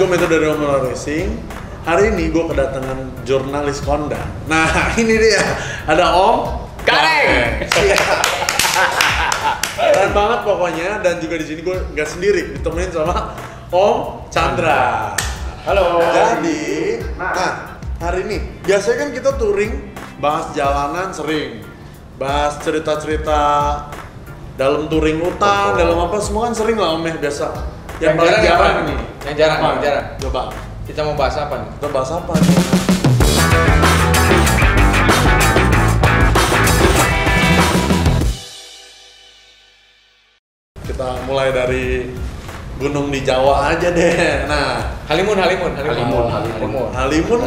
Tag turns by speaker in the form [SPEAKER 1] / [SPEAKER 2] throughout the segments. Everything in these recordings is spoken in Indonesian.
[SPEAKER 1] Assalamualaikum, itu dari Omroh Racing. Hari ini gue kedatangan jurnalis Honda. Nah, ini dia, ada Om
[SPEAKER 2] Gareng.
[SPEAKER 1] Keren banget pokoknya, dan juga di sini gue nggak sendiri, ditemenin sama Om Chandra.
[SPEAKER 2] Halo.
[SPEAKER 1] Jadi, nah hari ini biasanya kan kita touring, bahas jalanan sering, bahas cerita-cerita dalam touring hutan, dalam apa semua kan sering lah Om ya, biasa. Yang paling jarang nih.
[SPEAKER 2] Yang jarang, yang jarang.
[SPEAKER 1] Coba.
[SPEAKER 2] Kita mau bahas apa nih?
[SPEAKER 1] Kita bahas apa nih? Kita mulai dari gunung di Jawa aja deh. Nah,
[SPEAKER 2] Halimun
[SPEAKER 1] Halimun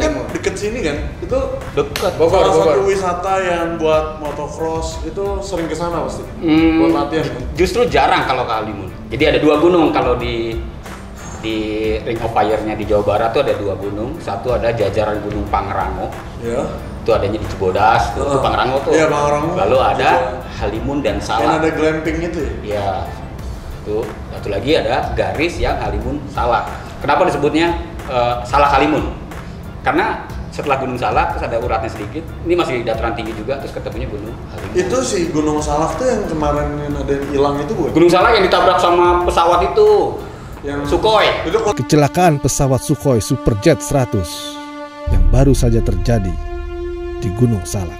[SPEAKER 1] kan deket sini kan? Itu
[SPEAKER 2] dekat
[SPEAKER 1] salah
[SPEAKER 2] Bogor.
[SPEAKER 1] satu wisata yang buat motocross itu sering kesana pasti. Buat latihan.
[SPEAKER 3] Justru jarang kalau ke Halimun. Jadi ada dua gunung kalau di Ring of Fire-nya di Jawa Barat tuh ada dua gunung. Satu ada jajaran Gunung Pangrango.
[SPEAKER 1] Ya.
[SPEAKER 3] Itu adanya di Cibodas, itu Pangrango tuh.
[SPEAKER 1] Iya, Pangrango.
[SPEAKER 3] Lalu ada Halimun dan
[SPEAKER 1] Yang
[SPEAKER 3] Salak.
[SPEAKER 1] ada glamping itu ya?
[SPEAKER 3] Iya. Tuh, satu lagi ada garis yang Halimun Salak. Kenapa disebutnya Salak Halimun? Karena setelah Gunung Salak terus ada uratnya sedikit. Ini masih dataran tinggi juga, terus ketemunya Gunung Halimun.
[SPEAKER 1] Itu si Gunung Salak tuh yang kemarin ada yang hilang itu bukan?
[SPEAKER 3] Gunung Salak yang ditabrak sama pesawat itu.
[SPEAKER 1] Yang
[SPEAKER 3] Sukhoi.
[SPEAKER 1] Itu
[SPEAKER 4] Kecelakaan pesawat Sukhoi Superjet 100 yang baru saja terjadi di Gunung Salak.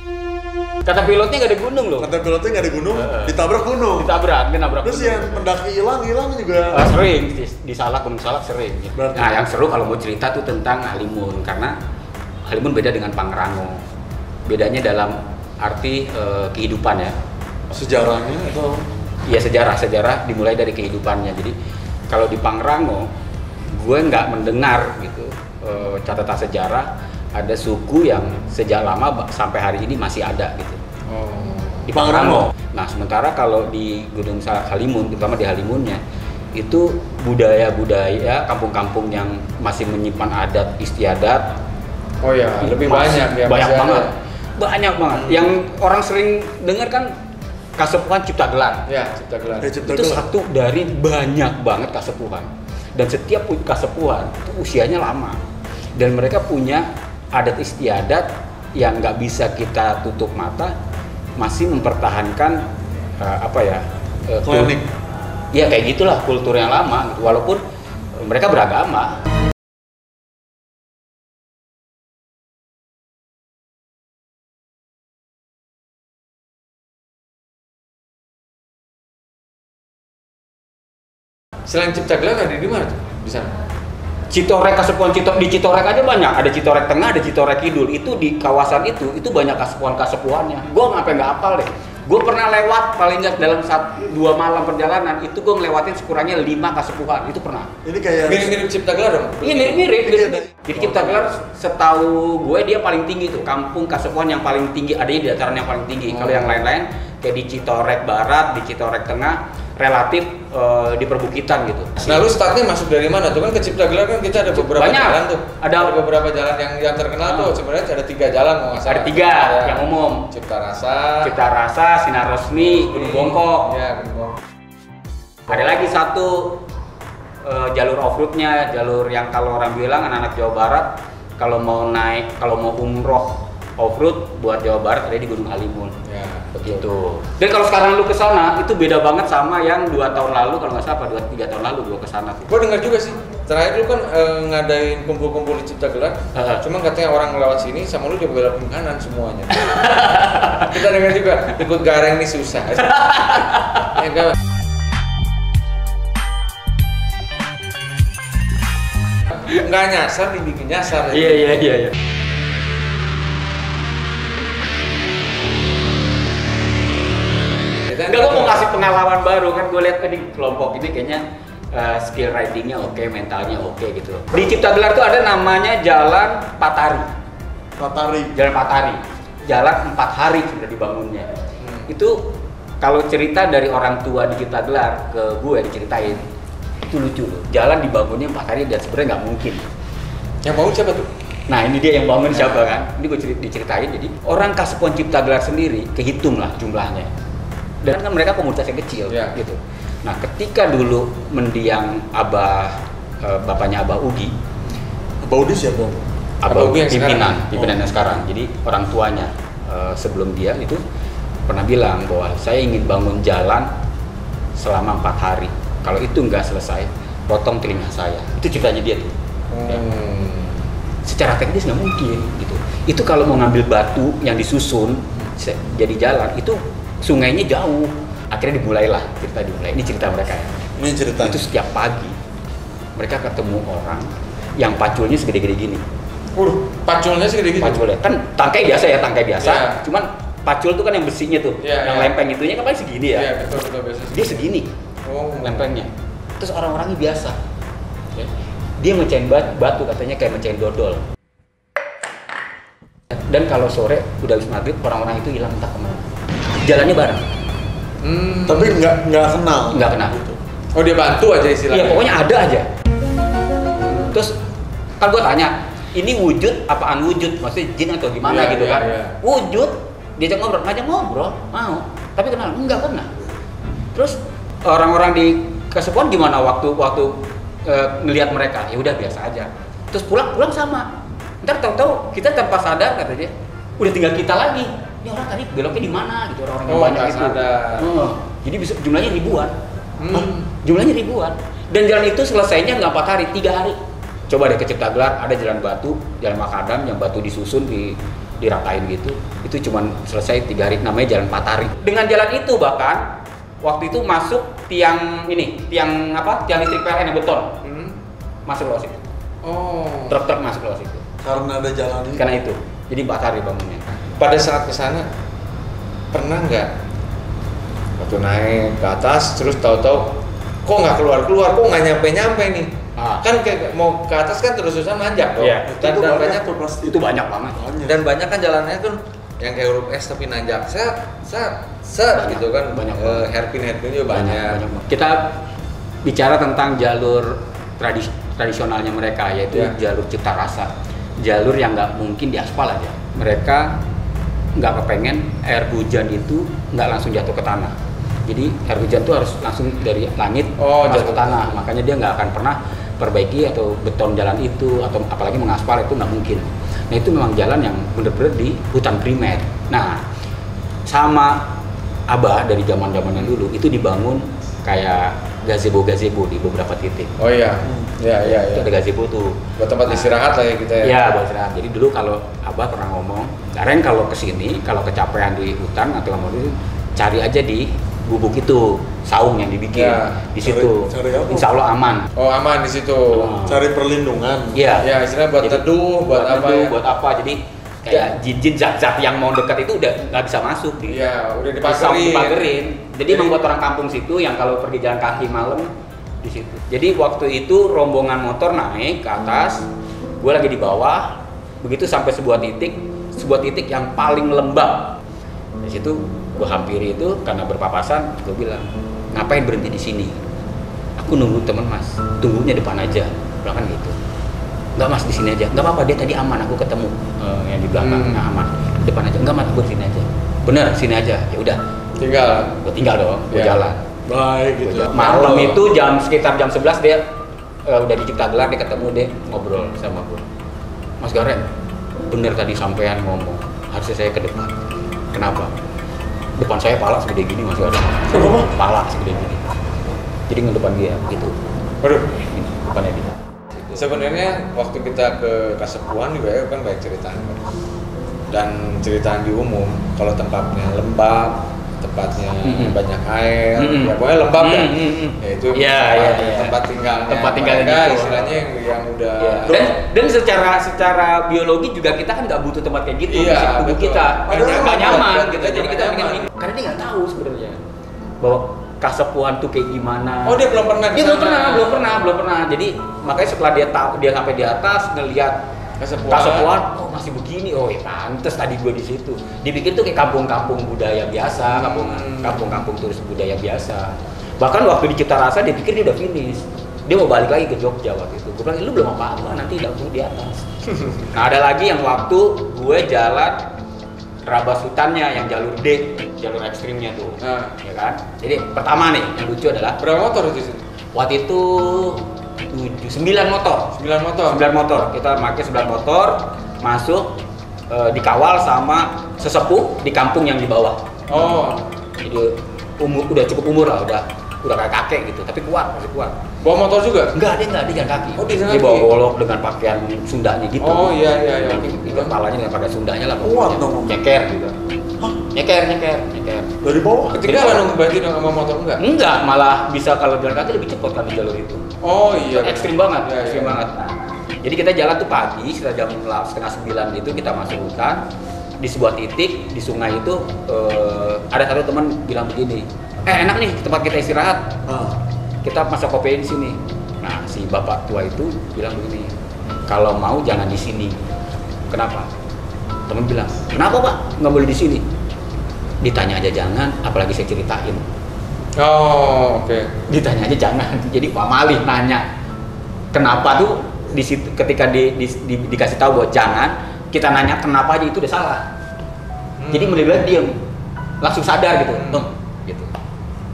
[SPEAKER 3] Kata pilotnya nggak ada gunung loh.
[SPEAKER 1] kata pilotnya nggak ada gunung, ditabrak gunung.
[SPEAKER 3] Dia nabrak
[SPEAKER 1] Terus
[SPEAKER 3] gunung.
[SPEAKER 1] yang pendaki hilang juga.
[SPEAKER 3] Sering di Salak, Gunung Salak sering.
[SPEAKER 1] Berarti-
[SPEAKER 3] Nah, yang seru kalau mau cerita tuh tentang Halimun, karena Halimun beda dengan Pangrango. Bedanya dalam arti kehidupan ya.
[SPEAKER 1] Sejarahnya atau?
[SPEAKER 3] Iya, sejarah dimulai dari kehidupannya. Jadi kalau di Pangrango, gue nggak mendengar gitu catatan sejarah ada suku yang sejak lama sampai hari ini masih ada gitu. Di Pangrango. Nah, sementara kalau di Gunung Halimun, terutama di Halimunnya, itu budaya-budaya kampung-kampung yang masih menyimpan adat istiadat.
[SPEAKER 2] Oh ya, lebih banyak ya.
[SPEAKER 3] Banyak
[SPEAKER 2] masih ada.
[SPEAKER 3] banget. Banyak banget. Yang orang sering dengar kan Kasepuhan Cipta Gelar.
[SPEAKER 2] Ya, Cipta Gelar.
[SPEAKER 1] Cipta
[SPEAKER 3] Itu
[SPEAKER 1] Gelar.
[SPEAKER 3] satu dari banyak banget kasepuhan. Dan setiap kasepuhan itu usianya lama. Dan mereka punya adat istiadat yang nggak bisa kita tutup mata, masih mempertahankan
[SPEAKER 1] Klinik.
[SPEAKER 3] Ya kayak gitulah kultur yang lama gitu. Walaupun mereka beragama.
[SPEAKER 2] Selain Cipta Gelar ada di mana tuh? Di sana.
[SPEAKER 3] Citorek, kasepuhan di Citorek aja banyak. Ada Citorek Tengah, ada Citorek Kidul. Itu di kawasan itu banyak kasepuhan-kasepuhannya. Gue sampai nggak hafal deh. Gue pernah lewat paling nggak dalam 2 malam perjalanan itu gue ngelewatin sekurangnya 5 kasepuhan. Itu pernah.
[SPEAKER 1] Ini kayak
[SPEAKER 2] Mirip-mirip Cipta Gelar dong.
[SPEAKER 3] Iya mirip. Jadi Cipta Gelar setahu gue dia paling tinggi tuh. Kampung kasepuhan yang paling tinggi adanya di dataran yang paling tinggi. Kalau yang lain-lain kayak di Citorek Barat, di Citorek Tengah relatif di perbukitan gitu.
[SPEAKER 2] Nah, lu startnya masuk dari mana tuh? Kan ke Cipta Gelar kan kita ada beberapa
[SPEAKER 3] Banyak.
[SPEAKER 2] jalan tuh.
[SPEAKER 3] Ada
[SPEAKER 2] beberapa jalan yang terkenal tuh. Sebenarnya ada 3 jalan kalau nggak salah.
[SPEAKER 3] Ada 3 yang umum.
[SPEAKER 2] Cipta Rasa.
[SPEAKER 3] Cipta Rasa, Sinar Resmi, Gunung Bongkok.
[SPEAKER 2] Ya, Gunung Bongkok.
[SPEAKER 3] Ada lagi satu jalur off-roadnya, jalur yang kalau orang bilang anak-anak Jawa Barat kalau mau umroh off-road buat Jawa Barat ada di Gunung Halimun.
[SPEAKER 2] Ya,
[SPEAKER 3] Begitu. Dan kalau sekarang lu ke sana itu beda banget sama yang 2 tahun lalu, kalau nggak salah 2-3 tahun lalu gua ke sana tuh.
[SPEAKER 2] Gue dengar juga sih, terakhir lu kan ngadain kumpul-kumpul di Cipta Gelar. Cuma katanya orang lewat sini sama lu juga belok kanan semuanya. Kita dengar juga, ikut Gareng nih susah. Ya, gak. Nggak nyasar, dibikin nyasar.
[SPEAKER 3] Iya. Enggak, gue mau kasih pengalaman baru kan, gue lihat tadi kelompok ini kayaknya skill ridingnya oke, mentalnya oke gitu. Di Cipta Gelar tuh ada namanya Jalan Patari. Jalan Patari. Jalan 4 hari sudah dibangunnya. Itu kalau cerita dari orang tua di Cipta Gelar ke gue diceritain, itu lucu loh. Jalan dibangunnya 4 hari dan sebenarnya nggak mungkin.
[SPEAKER 2] Yang bangun siapa tuh?
[SPEAKER 3] Nah ini dia yang bangun siapa kan? Ini gue diceritain, jadi orang Kasepuhan Cipta Gelar sendiri kehitung lah jumlahnya. Dan kan mereka komunitas yang kecil
[SPEAKER 2] ya.
[SPEAKER 3] gitu. Nah ketika dulu mendiang Abah bapaknya Abah Ugi.
[SPEAKER 1] Abah Ugi siapa?
[SPEAKER 3] Abah
[SPEAKER 2] Ugi yang
[SPEAKER 3] pimpinannya sekarang. Jadi orang tuanya sebelum dia itu pernah bilang bahwa saya ingin bangun jalan selama 4 hari. Kalau itu nggak selesai, potong telinga saya. Itu ceritanya dia tuh. Ya. Secara teknis nggak mungkin gitu. Itu kalau mau ngambil batu yang disusun jadi jalan, itu sungainya jauh. Akhirnya dimulailah dimulai. Ini cerita mereka ya.
[SPEAKER 1] Ini cerita.
[SPEAKER 3] Itu setiap pagi mereka ketemu orang yang paculnya segede-gede gini.
[SPEAKER 2] Paculnya segede gitu.
[SPEAKER 3] Paculnya kan tangkai biasa ya,
[SPEAKER 2] Yeah.
[SPEAKER 3] Cuman pacul tuh kan yang besinya tuh, yang lempeng itunya kan paling segini ya.
[SPEAKER 2] Iya, betul biasa.
[SPEAKER 3] Dia segini. Lempengnya. Terus orang-orangnya biasa. Ya. Dia mecahin batu katanya kayak mecahin dodol. Dan kalau sore udah habis maghrib orang-orang itu hilang entah kemana. Jalannya bareng.
[SPEAKER 1] Tapi nggak kenal.
[SPEAKER 3] Nggak kenal.
[SPEAKER 1] Gitu.
[SPEAKER 2] Oh, dia bantu aja istilahnya.
[SPEAKER 3] Iya, pokoknya ada aja. Terus kan gue tanya, ini wujud apaan wujud? Maksudnya jin atau gimana gitu kan?
[SPEAKER 2] Iya.
[SPEAKER 3] Wujud, diajak ngobrol, mau. Tapi kenal, enggak pernah. Terus orang-orang di Kasepuhan gimana waktu ngelihat mereka? Ya udah biasa aja. Terus pulang sama. Ntar tahu-tahu kita tanpa sadar katanya, udah tinggal kita lagi. Ini orang tadi beloknya di mana gitu, orang-orang yang banyak itu. Jadi bisa jumlahnya ribuan. Jumlahnya ribuan. Dan jalan itu selesainya nggak 4 hari, 3 hari. Coba deh ke Ciptagelar, ada jalan batu, jalan makadam yang batu disusun diratain gitu. Itu cuman selesai 3 hari, namanya jalan 4 hari. Dengan jalan itu bahkan waktu itu masuk tiang listrik PLN yang beton. Masuk lewat situ. Truk-truk masuk lewat situ.
[SPEAKER 1] Karena ada jalan ini.
[SPEAKER 3] Karena itu. Jadi 4 hari bangunnya.
[SPEAKER 2] Pada saat kesana pernah nggak waktu naik ke atas terus tahu-tahu kok nggak keluar kok nggak nyampe nih. Kan kayak mau ke atas kan terus-terusan nanjak dong.
[SPEAKER 3] Iya.
[SPEAKER 2] Dan banyak
[SPEAKER 1] tuh pasti.
[SPEAKER 3] Itu banyak banget.
[SPEAKER 2] Dan banyak kan jalannya kan yang kayak huruf S tapi nanjak. Set gitu kan.
[SPEAKER 3] Banyak.
[SPEAKER 2] Hairpin juga banyak.
[SPEAKER 3] Kita bicara tentang jalur tradisionalnya mereka, yaitu jalur cipta rasa. Jalur yang nggak mungkin diaspal aja. Mereka nggak kepengen air hujan itu nggak langsung jatuh ke tanah. Jadi air hujan itu harus langsung dari langit jatuh ke tanah. Makanya dia nggak akan pernah perbaiki atau beton jalan itu atau apalagi mengaspal itu nggak mungkin. Nah itu memang jalan yang benar-benar di hutan primer. Nah sama Abah dari zaman-zamannya dulu itu dibangun kayak gazebo di beberapa titik.
[SPEAKER 2] Oh iya.
[SPEAKER 3] Itu ada gazebo tuh.
[SPEAKER 2] Buat tempat istirahat lah ya kita ya.
[SPEAKER 3] Iya, buat istirahat. Jadi dulu kalau Abah pernah ngomong, Gareng kalau kesini, kalau kecapean di hutan atau mau itu cari aja di gubuk itu saung yang dibikin di situ.
[SPEAKER 1] Cari apa?
[SPEAKER 3] Insya Allah aman.
[SPEAKER 2] Oh aman di situ.
[SPEAKER 1] Cari perlindungan.
[SPEAKER 3] Iya.
[SPEAKER 2] Ya istilahnya buat teduh, buat apa ya?
[SPEAKER 3] Buat apa? Jadi kayak jin-jin zat-zat yang mau dekat itu udah nggak bisa masuk.
[SPEAKER 2] Iya, udah
[SPEAKER 3] dipagerin. Jadi membuat orang kampung situ yang kalau pergi jalan kaki malam di situ. Jadi waktu itu rombongan motor naik ke atas, gue lagi di bawah, begitu sampai sebuah titik yang paling lembab. Di situ gue hampiri itu karena berpapasan, gue bilang, ngapain berhenti di sini? Aku nunggu temen mas, tunggunya depan aja, bilang kan gitu. Enggak mas di sini aja, nggak apa-apa dia tadi aman, aku ketemu yang di belakang, aman, depan aja, enggak mas gue sini aja, bener sini aja, ya udah. Gue tinggal dong, gue jalan.
[SPEAKER 1] Baik gitu.
[SPEAKER 3] Malam itu sekitar jam 11 dia udah di Ciptagelar, dia ketemu deh ngobrol sama gue. Mas Gareng, bener tadi sampean ngomong, harusnya saya ke depan. Kenapa? Depan saya pala segede gini Mas Gareng.
[SPEAKER 1] Kenapa?
[SPEAKER 3] Pala segede gini. Jadi ngedepan dia gitu.
[SPEAKER 2] Waduh,
[SPEAKER 3] depannya dia.
[SPEAKER 2] Sebenarnya waktu kita ke Kasepuhan juga ya kan banyak ceritanya. Dan ceritaan di umum kalau tempatnya lembab, tempatnya banyak air, ya pokoknya lembab kan. Ya itu tempat tinggalnya mereka, istilahnya yang udah.
[SPEAKER 3] Dan secara biologi juga kita kan nggak butuh tempat kayak gitu.
[SPEAKER 2] Iya,
[SPEAKER 3] tubuh kita nggak nyaman gitu. Jadi kita pengen karena dia nggak tahu sebenarnya bahwa Kasepuhan tuh kayak gimana.
[SPEAKER 2] Oh dia belum pernah.
[SPEAKER 3] Dia belum pernah. Jadi makanya setelah dia sampai di atas ngelihat Kasepuhan, oh masih begini, oh ya pantes tadi gue di situ. Dipikir tuh kayak kampung-kampung budaya biasa, kampung-kampung turis budaya biasa. Bahkan waktu di Cipta Rasa dia pikir dia udah finish. Dia mau balik lagi ke Jogja waktu itu. Gue bilang, lu belum apa-apa, nanti langsung di atas. Nah ada lagi yang waktu gue jalan Rabas hutannya yang jalur D, jalur ekstrimnya tuh, ya kan? Jadi pertama nih yang lucu adalah
[SPEAKER 2] berapa motor di situ?
[SPEAKER 3] waktu itu 2 9 motor.
[SPEAKER 2] 9 motor.
[SPEAKER 3] 9 motor. Kita pakai 9 motor masuk dikawal sama sesepuh di kampung yang di bawah.
[SPEAKER 2] Oh.
[SPEAKER 3] Jadi udah cukup umur lah, udah kayak kakek gitu, tapi masih kuat.
[SPEAKER 2] Bawa motor juga?
[SPEAKER 3] Enggak, dia jalan kaki.
[SPEAKER 2] Oh, dia jalan
[SPEAKER 3] Dia bawa
[SPEAKER 2] kaki.
[SPEAKER 3] golok dengan pakaian Sundanya gitu.
[SPEAKER 2] Oh iya.
[SPEAKER 3] Di kepalanya dengan pakaian Sundanya lah.
[SPEAKER 1] Kuat dong.
[SPEAKER 3] Nyeker juga.
[SPEAKER 1] Hah?
[SPEAKER 3] Nyeker.
[SPEAKER 1] Dari bawah?
[SPEAKER 2] Ketinggalan dong berarti dong sama motor enggak?
[SPEAKER 3] Enggak, malah bisa kalau jalan kaki lebih cepat kan di jalur itu.
[SPEAKER 2] Oh iya.
[SPEAKER 3] Ekstrim banget,
[SPEAKER 2] Iya,
[SPEAKER 3] ekstrim
[SPEAKER 2] iya.
[SPEAKER 3] banget. Nah, jadi kita jalan tuh pagi, sekitar jam 8:30 itu kita masuk hutan. Di sebuah titik di sungai itu ada satu teman bilang begini, enak nih tempat kita istirahat, kita masak kopi di sini. Nah si bapak tua itu bilang begini, kalau mau jangan di sini. Kenapa? Temen bilang, kenapa pak nggak boleh di sini? Ditanya aja jangan, apalagi saya ceritain.
[SPEAKER 2] Oh oke.
[SPEAKER 3] Ditanya aja jangan. Jadi Pak Malih nanya, kenapa tuh di situ ketika dikasih tahu bahwa jangan, kita nanya kenapa aja itu udah salah. Jadi mulai diem, langsung sadar gitu, gitu.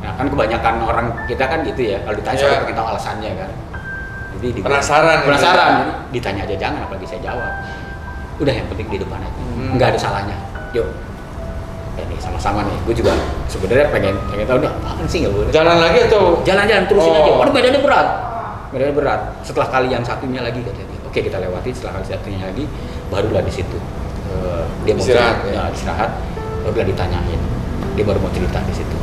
[SPEAKER 3] Nah kan kebanyakan orang kita kan gitu ya, kalau ditanya soal kita tahu alasannya kan. Jadi
[SPEAKER 2] Penasaran.
[SPEAKER 3] Jadi ditanya aja jangan, apalagi saya jawab. Udah yang penting di depan aja, nggak ada salahnya. Yuk, ini sama-sama nih. Gue juga sebenarnya pengen tahu nih apaan sih nggak boleh.
[SPEAKER 2] Jalan lagi atau?
[SPEAKER 3] Jalan-jalan terusin aja. Waduh medannya berat. Setelah kali yang satunya lagi katanya. Oke kita lewati, setelah kali satunya lagi, barulah di situ dia mau istirahat, barulah ditanyain. Dia baru mau cerita di situ.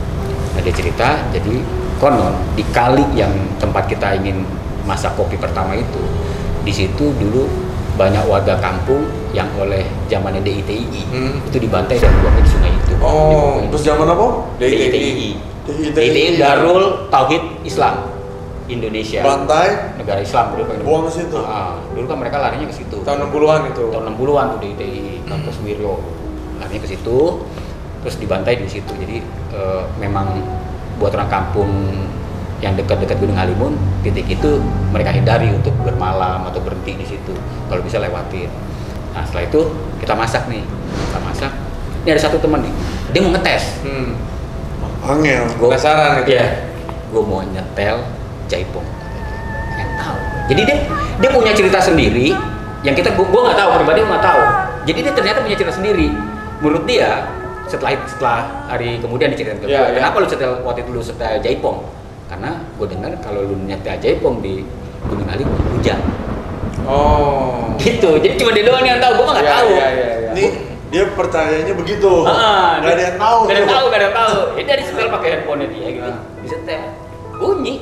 [SPEAKER 3] Nah dia cerita, jadi konon di kali yang tempat kita ingin masak kopi pertama itu, di situ dulu banyak warga kampung yang oleh zamannya DITII itu dibantai dan dibuang di sungai itu.
[SPEAKER 1] Oh, terus zaman apa?
[SPEAKER 3] DITII Darul Tauhid Islam Indonesia.
[SPEAKER 1] Bantai
[SPEAKER 3] Negara Islam dulu kan.
[SPEAKER 1] buang ke situ.
[SPEAKER 3] Dulu kan mereka larinya ke situ.
[SPEAKER 2] Tahun 60-an itu.
[SPEAKER 3] Tahun 60-an tuh DITII, Kampus Wiryo. Larinya ke situ, terus dibantai di situ. Jadi memang buat orang kampung yang dekat-dekat Gunung Halimun, titik itu mereka hindari untuk bermalam atau berhenti di situ. Kalau bisa lewatin. Nah setelah itu kita masak nih, Ini ada satu teman nih, dia mau ngetes.
[SPEAKER 1] Angel.
[SPEAKER 2] Penasaran gitu.
[SPEAKER 3] Iya, gue mau nyetel jaipong. Nggak tahu. Jadi dia punya cerita sendiri yang gue nggak tahu, pribadi nggak tahu. Jadi dia ternyata punya cerita sendiri. Menurut dia setelah hari kemudian diceritain ke gue, kenapa lu waktu itu lu setel jaipong? Karena gue dengar kalau lu nyetel jaipong di Gunung Halimun hujan.
[SPEAKER 2] Oh.
[SPEAKER 3] Gitu. Jadi cuma dia doang yang tahu, gue nggak tahu.
[SPEAKER 2] Iya.
[SPEAKER 1] Nih dia percayanya begitu. Gak ada yang tahu.
[SPEAKER 3] Gak ada yang tahu. Jadi dia disetel pakai handphone dia gitu. Disetel. Bunyi.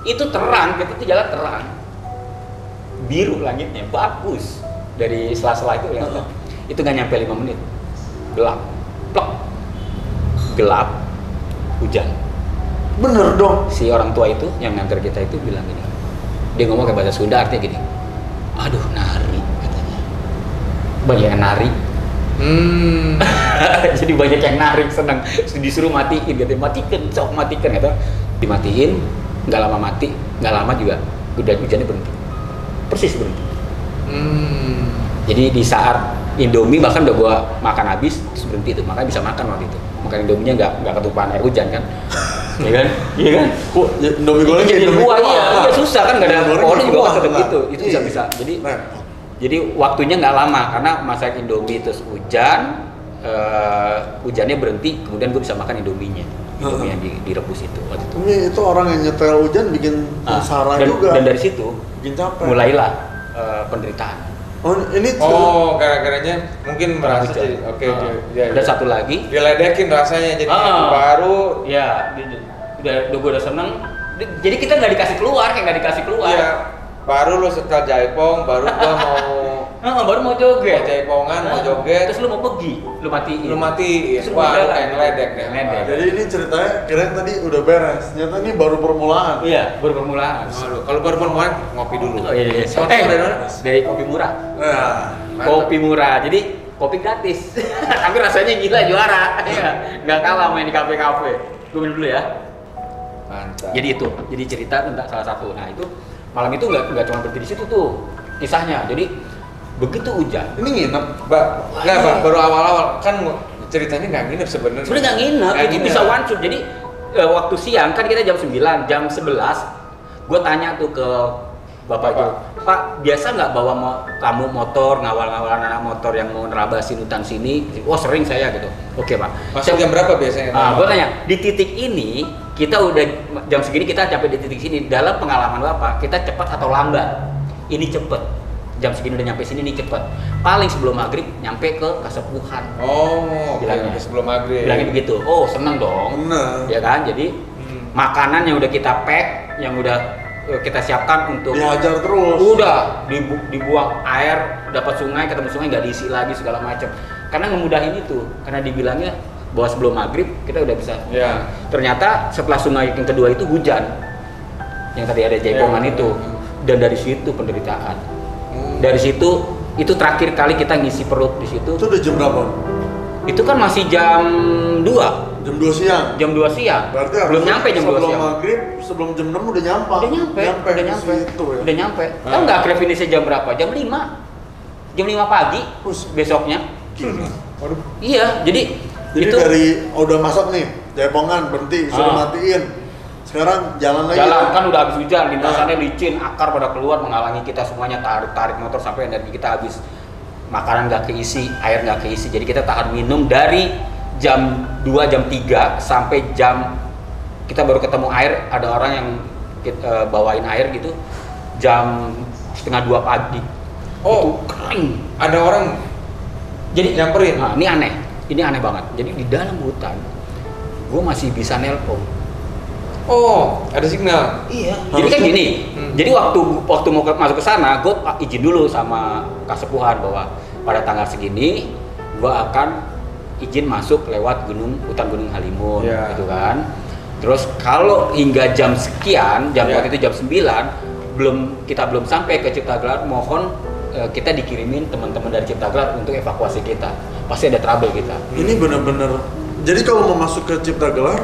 [SPEAKER 3] Itu terang, kita tuh jalan terang. Biru langitnya, bagus. Dari sela-sela itu kelihatan. Itu nggak nyampe 5 menit. Gelap. Plek. Gelap. Hujan.
[SPEAKER 1] Bener dong.
[SPEAKER 3] Si orang tua itu yang nganter kita itu bilang gini. Dia ngomong kayak bahasa Sunda artinya gini. Aduh, nari katanya. Banyak yang nari. Jadi banyak yang nari, senang. Disuruh matiin katanya. Matikan gitu. Dimatiin, nggak lama mati, nggak lama juga udah hujannya berhenti. Persis berhenti. Jadi di saat Indomie bahkan udah gua makan habis, terus berhenti tuh. Makanya bisa makan waktu itu. Makan Indominya nggak ketumpahan air hujan kan? Iya kan? Iya kan?
[SPEAKER 1] Indomie goreng
[SPEAKER 3] jadi buah iya susah kan, nggak ada pohon juga tetap gitu. Itu bisa. Jadi waktunya nggak lama karena masak Indomie terus hujan, hujannya berhenti, kemudian gue bisa makan Indominya. Indomie yang direbus itu waktu itu.
[SPEAKER 1] Ini itu orang yang nyetel hujan bikin sengsara juga.
[SPEAKER 3] Dan dari situ
[SPEAKER 1] bikin capek.
[SPEAKER 3] mulailah penderitaan.
[SPEAKER 1] Oh ini
[SPEAKER 2] gara-garanya mungkin merasa jadi
[SPEAKER 3] Dan satu lagi
[SPEAKER 2] diledekin rasanya jadi baru
[SPEAKER 3] ya gue udah seneng. Jadi kita nggak dikasih keluar.
[SPEAKER 2] Iya, baru lu setel jaipong, baru gua
[SPEAKER 3] baru mau joget.
[SPEAKER 2] Mau jaipongan, mau joget.
[SPEAKER 3] Terus lu mau pergi, lu matiin. Terus
[SPEAKER 2] Wah, kayak ngeledek deh.
[SPEAKER 1] Jadi ini ceritanya kirain tadi udah beres. Ternyata ini baru permulaan.
[SPEAKER 3] Iya, baru permulaan.
[SPEAKER 2] Kalau baru permulaan ngopi dulu.
[SPEAKER 3] Oh iya. Dari kopi murah.
[SPEAKER 1] Nah,
[SPEAKER 3] Kopi murah. Jadi kopi gratis. Tapi rasanya gila juara. Iya. Nggak kalah main di kafe-kafe. Gue minum dulu ya.
[SPEAKER 2] Mantap.
[SPEAKER 3] Jadi itu, jadi cerita tentang salah satu. Nah itu malam itu nggak cuma berhenti di situ tuh kisahnya. Jadi begitu hujan.
[SPEAKER 1] ini nginep.
[SPEAKER 2] Baru awal-awal kan ceritanya nggak nginep sebenarnya.
[SPEAKER 3] Sebenarnya nggak nginep, itu bisa one shoot. Jadi waktu siang kan kita jam 9, jam 11 gue tanya tuh ke Bapak itu, Pak biasa nggak bawa kamu motor, ngawal-ngawal anak motor yang mau nerabasin hutan sini? Oh sering saya gitu. Oke Pak.
[SPEAKER 2] Masuk jam berapa biasanya?
[SPEAKER 3] Gue tanya, di titik ini kita udah jam segini kita sampai di titik sini. Dalam pengalaman Bapak, kita cepat atau lambat? Ini cepet. Jam segini udah nyampe sini, ini cepet. Paling sebelum maghrib nyampe ke Kasepuhan.
[SPEAKER 2] Oh,
[SPEAKER 3] bilangnya
[SPEAKER 2] sebelum maghrib.
[SPEAKER 3] Bilangnya begitu. Oh seneng dong.
[SPEAKER 1] Bener.
[SPEAKER 3] Ya kan, jadi makanan yang udah kita pack, yang udah kita siapkan untuk
[SPEAKER 1] dihajar terus.
[SPEAKER 3] Udah dibuang air, dapat sungai, ketemu sungai nggak diisi lagi segala macam. Karena ngemudahin itu, karena dibilangnya bahwa sebelum maghrib kita udah bisa.
[SPEAKER 2] Ya.
[SPEAKER 3] Ternyata setelah sungai yang kedua itu hujan, yang tadi ada jaipongan itu, dan dari situ penderitaan. Dari situ itu terakhir kali kita ngisi perut di situ.
[SPEAKER 1] Itu udah jam berapa?
[SPEAKER 3] Itu kan masih jam 2.
[SPEAKER 1] Jam 2 siang.
[SPEAKER 3] Jam 2 siang.
[SPEAKER 1] Berarti
[SPEAKER 3] belum nyampe jam 2 siang.
[SPEAKER 1] Sebelum maghrib, sebelum jam 6 udah nyampe.
[SPEAKER 3] Udah nyampe.
[SPEAKER 1] Situ, ya?
[SPEAKER 3] Udah nyampe. Tahu nggak akhirnya finishnya jam berapa? Jam 5. Jam 5 pagi besoknya.
[SPEAKER 2] Waduh.
[SPEAKER 3] Iya, jadi itu
[SPEAKER 1] dari udah masak nih, jaipongan berhenti, suruh matiin. Sekarang jalan lagi.
[SPEAKER 3] Jalan kan udah habis hujan, lintasannya licin, akar pada keluar menghalangi kita semuanya, tarik motor sampai energi kita habis. Makanan nggak keisi, air nggak keisi. Jadi kita tahan minum dari jam 2, jam 3 sampai jam kita baru ketemu air. Ada orang yang bawain air gitu jam 1:30 pagi.
[SPEAKER 2] Oh,
[SPEAKER 3] itu kering.
[SPEAKER 2] Ada orang
[SPEAKER 3] Jadi
[SPEAKER 2] nyamperin.
[SPEAKER 3] Nah, ini aneh banget. Jadi di dalam hutan, gue masih bisa nelpon.
[SPEAKER 2] Oh, ada signal.
[SPEAKER 3] Iya. Jadi kan gini. Jadi waktu mau masuk ke sana, gue izin dulu sama Kasepuhan bahwa pada tanggal segini gue akan izin masuk lewat hutan Gunung Halimun, gitu kan. Terus kalau hingga jam sekian, waktu itu jam 9, kita belum sampai ke Ciptagelar, mohon kita dikirimin teman-teman dari Ciptagelar untuk evakuasi kita. Pasti ada trouble kita.
[SPEAKER 1] Ini benar-benar. Jadi kalau mau masuk ke Ciptagelar,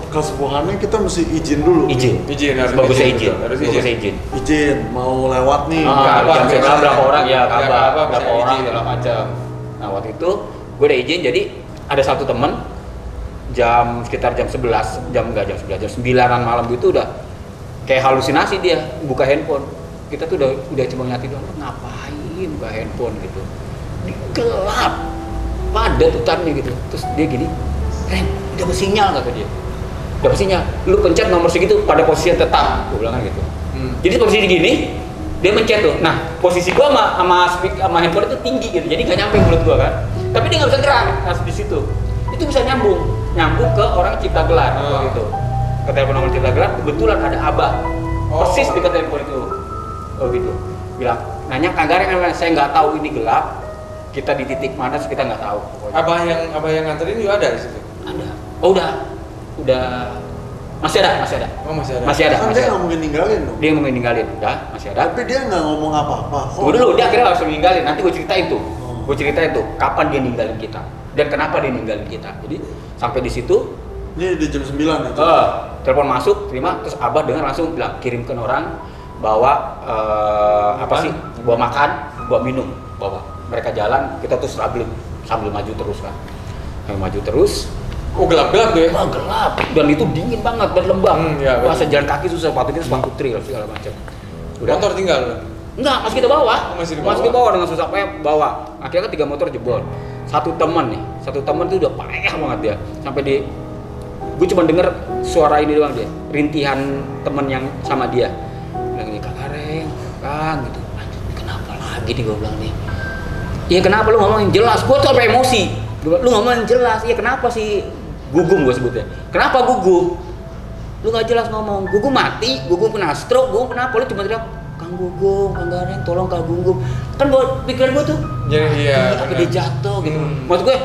[SPEAKER 1] Kasepuhannya kita mesti izin dulu.
[SPEAKER 3] Izin harus bagusnya izin. Izin
[SPEAKER 1] mau lewat nih.
[SPEAKER 3] Jam berapa orang ya, kabar berapa orang segala macam. Nah waktu itu gue udah izin, jadi ada satu temen sekitar jam 11, jam 9-an malam gitu udah kayak halusinasi, dia buka handphone. Kita tuh udah cuma ngeliatin doang, ngapain buka handphone gitu. Di gelap, padat hutannya gitu. Terus dia gini, Ren, udah bersinyal kata dia. Udah bersinyal, lu pencet nomor segitu pada posisi yang tetap, gue bilang kan gitu. Jadi posisi gini, dia mencet tuh. Nah, posisi gua sama handphone itu tinggi gitu, jadi nggak nyampe mulut gua kan. Tapi dia nggak bisa gerak di situ. Itu bisa nyambung ke orang Ciptagelar gitu. Ke telepon nomor Ciptagelar, kebetulan ada Abah. Persis di telepon itu. Oh gitu. Bilang, nanya Kang Gareng, saya nggak tahu ini gelap. Kita di titik mana kita nggak tahu. Pokoknya.
[SPEAKER 2] Abah yang nganterin juga ada di situ.
[SPEAKER 3] Ada. Oh udah. Masih ada.
[SPEAKER 1] Kan dia nggak mungkin ninggalin dong.
[SPEAKER 3] Dia mau ninggalin, udah masih ada.
[SPEAKER 1] Tapi dia nggak ngomong apa-apa.
[SPEAKER 3] Tunggu dulu, dia akhirnya langsung ninggalin. Nanti gue ceritain tuh. Kapan dia ninggalin kita dan kenapa dia ninggalin kita. Jadi sampai di situ.
[SPEAKER 1] Ini di jam 9 itu.
[SPEAKER 3] Telepon masuk, terima. Terus Abah dengar langsung bilang kirimkan orang bawa bawa makan, bawa minum, bawa. Mereka jalan, kita tuh sambil maju terus kan. Maju terus.
[SPEAKER 2] Oh gelap-gelap deh.
[SPEAKER 3] Wah gelap, dan itu dingin banget dan lembab. Masa jalan kaki susah, sepatu kita sepatu trail segala macam.
[SPEAKER 2] Motor tinggal?
[SPEAKER 3] Enggak, masih kita bawa.
[SPEAKER 2] Masih
[SPEAKER 3] kita bawa dengan susah payah bawa. Akhirnya kan 3 motor jebol. Satu teman tuh udah payah banget dia. Sampai gue cuma denger suara ini doang dia, rintihan temen yang sama dia. Bilang ini Kang Gareng, Kang gitu. Kenapa lagi nih gue bilang nih? Iya kenapa lu ngomong yang jelas? Gue tuh sampai emosi. Lu ngomong yang jelas. Iya kenapa sih? Gugum gue sebutnya. Kenapa Gugum? Lu nggak jelas ngomong. Gugum mati, Gugum kena stroke, Gugum kenapa? Lu cuma teriak, Kang Gugum, Kang Gareng, tolong Kang Gugum. Kan pikiran gue tuh,
[SPEAKER 2] jadi
[SPEAKER 3] apa dia jatuh gitu. Maksud gue,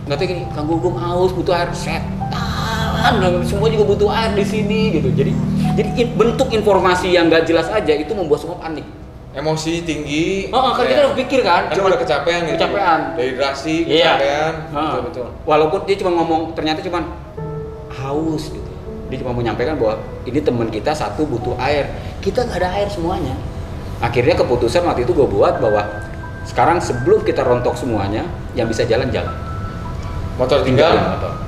[SPEAKER 3] nggak tahu gini, Kang Gugum haus, butuh air, setan. Semua juga butuh air di sini gitu. Jadi bentuk informasi yang nggak jelas aja itu membuat semua panik.
[SPEAKER 2] Emosi tinggi.
[SPEAKER 3] Kan kita udah pikir kan.
[SPEAKER 2] Cuma udah kecapean gitu. Dehidrasi, kecapean.
[SPEAKER 3] Betul. Walaupun dia cuma ngomong, ternyata cuma haus gitu. Dia cuma menyampaikan bahwa ini teman kita satu butuh air. Kita nggak ada air semuanya. Akhirnya keputusan waktu itu gue buat bahwa sekarang sebelum kita rontok semuanya, yang bisa jalan.
[SPEAKER 2] Motor tinggal.
[SPEAKER 3] Motor.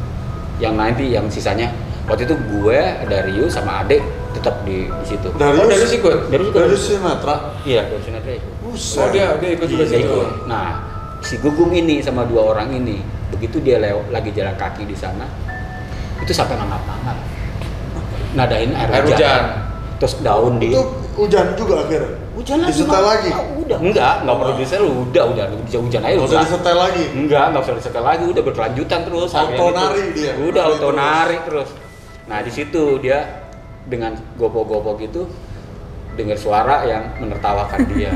[SPEAKER 3] Yang nanti yang sisanya. Waktu itu gue, Darius sama Adek tetap di situ.
[SPEAKER 1] Darius
[SPEAKER 2] ikut.
[SPEAKER 1] Darius Sinatra.
[SPEAKER 3] Iya, dari Sinatra ikut.
[SPEAKER 2] Oh dia ikut juga
[SPEAKER 3] Dia
[SPEAKER 2] situ.
[SPEAKER 3] ikut. Nah, si Gugum ini sama 2 orang ini, begitu dia lagi jalan kaki di sana, itu sampai ngangkat-ngangkat. Nadain air hujan. Terus daun di
[SPEAKER 1] Itu hujan juga akhirnya.
[SPEAKER 3] hujan lagi.
[SPEAKER 1] Disetel lagi?
[SPEAKER 3] Udah, enggak perlu disetel, udah hujan aja
[SPEAKER 1] Nggak usah disetel lagi.
[SPEAKER 3] Enggak usah disetel lagi, udah berkelanjutan terus.
[SPEAKER 1] Auto
[SPEAKER 3] Akhirnya
[SPEAKER 1] nari
[SPEAKER 3] gitu.
[SPEAKER 1] dia.
[SPEAKER 3] Udah
[SPEAKER 1] Nari
[SPEAKER 3] auto
[SPEAKER 1] terus.
[SPEAKER 3] nari terus. Nah, di situ dia dengan gopo-gopo gitu dengar suara yang menertawakan dia.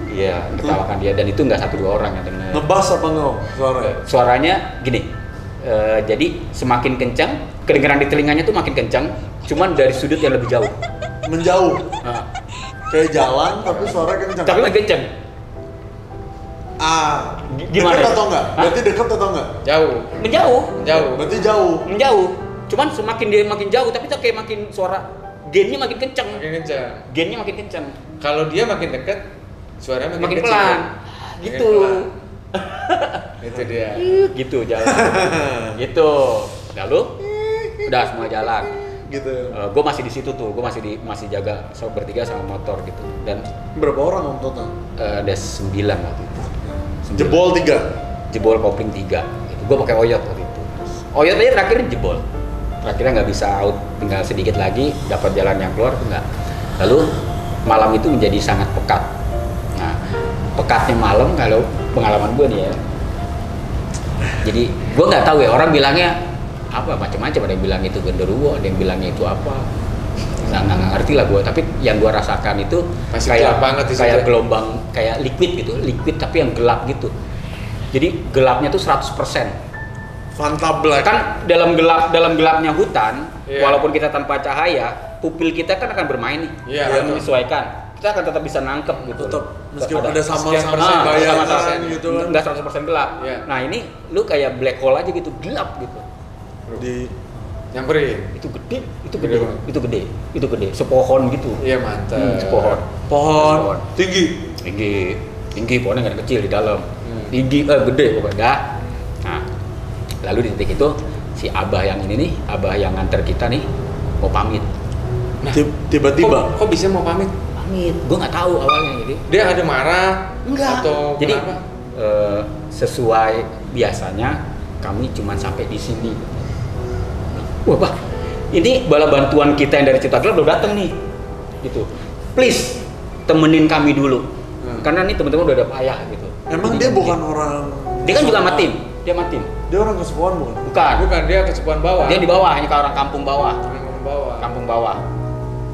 [SPEAKER 3] Iya, menertawakan dia dan itu enggak 1-2 orang yang dengar.
[SPEAKER 1] Ngebas apa enggak suaranya?
[SPEAKER 3] Suaranya gini. Jadi semakin kencang, kedengaran di telinganya tuh makin kencang, cuman dari sudut yang lebih jauh.
[SPEAKER 1] Menjauh.
[SPEAKER 3] Nah,
[SPEAKER 1] Kayak jalan tapi suara kencang.
[SPEAKER 3] tapi makin kencang. Gimana?
[SPEAKER 1] Dekat atau enggak?
[SPEAKER 3] Hah?
[SPEAKER 1] Berarti dekat atau enggak?
[SPEAKER 2] Jauh.
[SPEAKER 3] Menjauh.
[SPEAKER 1] Berarti jauh.
[SPEAKER 3] Menjauh. Cuman semakin dia makin jauh, tapi tuh kayak makin suara gennya makin kencang.
[SPEAKER 2] Makin kencang.
[SPEAKER 3] Gennya makin kencang.
[SPEAKER 2] Kalau dia makin dekat, suaranya
[SPEAKER 3] Makin
[SPEAKER 2] kecil.
[SPEAKER 3] pelan.
[SPEAKER 2] Makin
[SPEAKER 3] Gitu.
[SPEAKER 2] pelan. Itu dia.
[SPEAKER 3] Gitu jalan. Gitu. Lalu udah semua jalan.
[SPEAKER 1] Gitu.
[SPEAKER 3] Gue masih di situ tuh, gue masih jaga bertiga sama motor gitu. Dan
[SPEAKER 1] Berapa orang om total?
[SPEAKER 3] ada 9 waktu itu. 9.
[SPEAKER 1] Jebol 3.
[SPEAKER 3] Jebol kopling 3. Gitu. Gue pakai oyot waktu itu. Oyot aja terakhir jebol. Terakhirnya nggak bisa out, tinggal sedikit lagi dapat jalan yang keluar enggak. Lalu malam itu menjadi sangat pekat. Nah, pekatnya malam kalau pengalaman gue nih ya. Jadi gue nggak tahu ya, orang bilangnya apa macam-macam, ada yang bilang itu genderuwo, ada yang bilangnya itu apa. Nggak ngerti lah gue, tapi yang gue rasakan itu
[SPEAKER 2] Masih
[SPEAKER 3] kayak
[SPEAKER 2] gelap banget di situ.
[SPEAKER 3] kayak gelombang, kayak liquid tapi yang gelap gitu. Jadi gelapnya tuh 100%.
[SPEAKER 1] Fanta Black.
[SPEAKER 3] Kan dalam gelapnya hutan,
[SPEAKER 2] Iya.
[SPEAKER 3] walaupun kita tanpa cahaya, pupil kita kan akan bermain nih,
[SPEAKER 2] Iya,
[SPEAKER 3] akan
[SPEAKER 2] betul.
[SPEAKER 3] menyesuaikan. Kita akan tetap bisa nangkep gitu.
[SPEAKER 1] Tetap meskipun ada
[SPEAKER 2] sekian
[SPEAKER 1] sama-sama
[SPEAKER 2] persen,
[SPEAKER 1] bayangan
[SPEAKER 2] sama-sama.
[SPEAKER 1] gitu kan.
[SPEAKER 3] Nggak 100% gelap.
[SPEAKER 2] Iya.
[SPEAKER 3] Nah ini lu kayak black hole aja gitu, gelap gitu.
[SPEAKER 1] Di
[SPEAKER 2] Nyamperin.
[SPEAKER 3] Itu gede,
[SPEAKER 2] Gede banget.
[SPEAKER 3] itu gede, sepohon gitu.
[SPEAKER 2] Iya mantap.
[SPEAKER 3] Sepohon.
[SPEAKER 1] pohon tinggi.
[SPEAKER 3] Tinggi, pohonnya nggak ada kecil di dalam. Tinggi, gede pokoknya. Nah, lalu di titik itu si abah yang ini nih, abah yang nganter kita nih mau pamit.
[SPEAKER 2] Nah,
[SPEAKER 1] Tiba-tiba
[SPEAKER 2] Kok bisa mau pamit?
[SPEAKER 3] Pamit, gue nggak tahu awalnya jadi.
[SPEAKER 2] Dia ada marah?
[SPEAKER 3] Enggak.
[SPEAKER 2] Atau
[SPEAKER 3] Jadi
[SPEAKER 2] kenapa?
[SPEAKER 3] sesuai biasanya kami cuma sampai di sini. Wah, Pak, ini bala bantuan kita yang dari Cipta Gelar udah datang nih. Gitu. Please temenin kami dulu. Karena nih teman-teman udah ada payah gitu.
[SPEAKER 1] emang
[SPEAKER 3] Jadi,
[SPEAKER 1] dia bukan orang.
[SPEAKER 3] Dia kan juga matim. Dia matim.
[SPEAKER 1] Dia orang kesepuan bukan?
[SPEAKER 2] Bukan, dia kesepuan bawah.
[SPEAKER 3] Dia di bawah, hanya kayak orang kampung bawah.
[SPEAKER 2] Orang bawah.
[SPEAKER 3] Kampung bawah.